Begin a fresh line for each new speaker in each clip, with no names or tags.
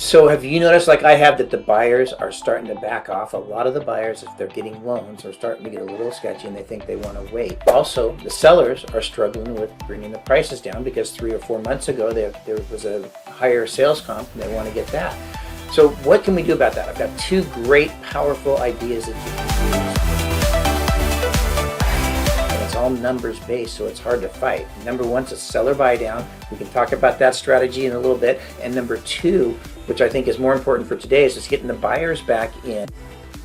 So have you noticed, like I have, that the buyers are starting to back off? A lot of the buyers, if they're getting loans, are starting to get a little sketchy and they think they want to wait. Also, the sellers are struggling with bringing the prices down because 3 or 4 months ago there was a higher sales comp and they want to get that. So what can we do about that? I've got 2 great, powerful ideas that you can use. And it's all numbers based, so it's hard to fight. Number 1 is a seller buy down. We can talk about that strategy in a little bit. And number 2, which I think is more important for today, is just getting the buyers back in.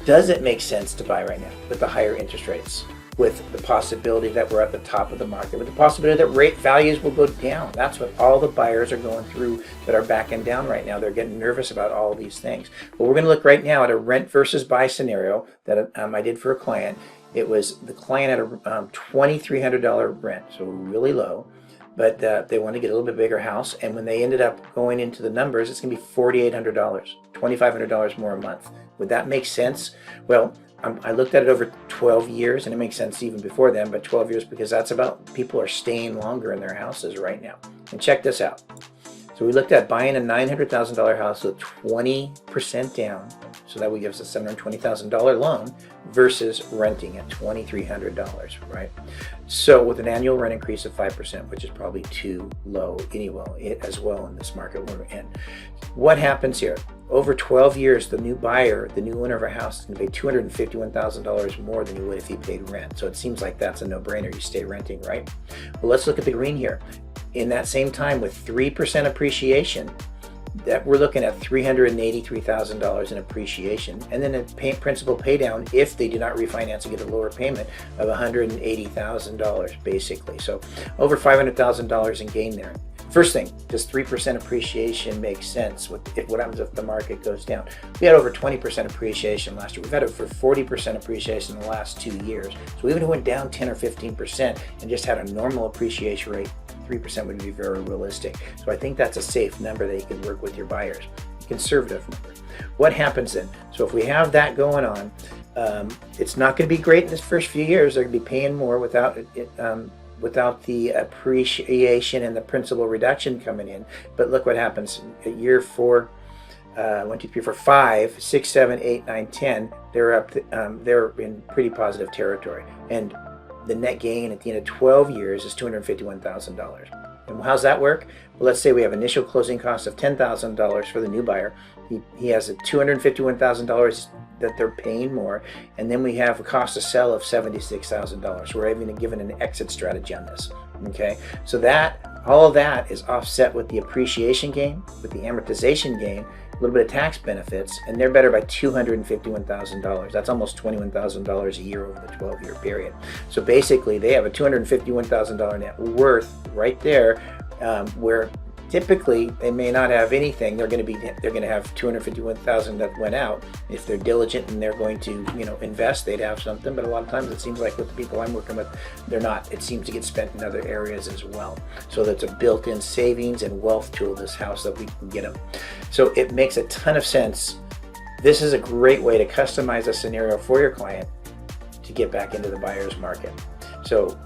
Does it make sense to buy right now with the higher interest rates? With the possibility that we're at the top of the market, with the possibility that rate values will go down. That's what all the buyers are going through that are backing down right now. They're getting nervous about all of these things. But we're going to look right now at a rent versus buy scenario that I did for a client. It was the client had a $2,300 rent, so really low. But they wanted to get a little bit bigger house, and when they ended up going into the numbers, it's going to be $4,800, $2,500 more a month. Would that make sense? Well, I looked at it over 12 years, and it makes sense even before then, but 12 years because that's about people are staying longer in their houses right now. And check this out. So we looked at buying a $900,000 house with 20% down, so that would give us a $720,000 loan, versus renting at $2,300, right? So with an annual rent increase of 5%, which is probably too low anyway, as well in this market we're in. What happens here? Over 12 years, the new buyer, the new owner of a house, is going to pay $251,000 more than you would if he paid rent. So it seems like that's a no-brainer. You stay renting, right? Well, let's look at the green here. In that same time, with 3% appreciation, that we're looking at $383,000 in appreciation, and then a principal pay down if they do not refinance and get a lower payment of $180,000 basically. So over $500,000 in gain there. First thing, does 3% appreciation make sense? What happens if the market goes down? We had over 20% appreciation last year. We've had over 40% appreciation in the last 2 years. So even if it went down 10 or 15% and just had a normal appreciation rate, 3% would be very realistic. So I think that's a safe number that you can work with your buyers. A conservative number. What happens then? So if we have that going on, it's not going to be great in this first few years. They're going to be paying more without the appreciation and the principal reduction coming in. But look what happens at year 4, 1, 2, 3, 4, 5, 6, 7, 8, 9, 10. They're up. They're in pretty positive territory, and the net gain at the end of 12 years is $251,000. And how's that work? Well, let's say we have initial closing costs of $10,000 for the new buyer. He has a $251,000 that they're paying more, and then we have a cost to sell of $76,000. So we're even given an exit strategy on this. Okay, so that all of that is offset with the appreciation gain, with the amortization gain, a little bit of tax benefits, and they're better by $251,000. That's almost $21,000 a year over the 12-year period. So basically, they have a $251,000 net worth right there, where typically they may not have anything. They're going to have $251,000 that went out. If they're diligent and they're going to, invest, they'd have something. But a lot of times it seems like with the people I'm working with, they're not. It seems to get spent in other areas as well. So that's a built-in savings and wealth tool, this house, that we can get them. So it makes a ton of sense. This is a great way to customize a scenario for your client to get back into the buyer's market. So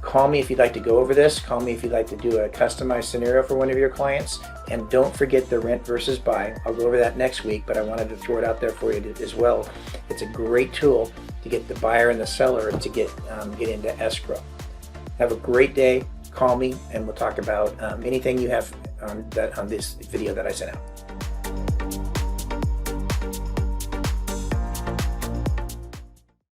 call me if you'd like to go over this. Call me if you'd like to do a customized scenario for one of your clients. And don't forget the rent versus buy. I'll go over that next week, but I wanted to throw it out there for you as well. It's a great tool to get the buyer and the seller to get into escrow. Have a great day. Call me and we'll talk about anything you have on this video that I sent out.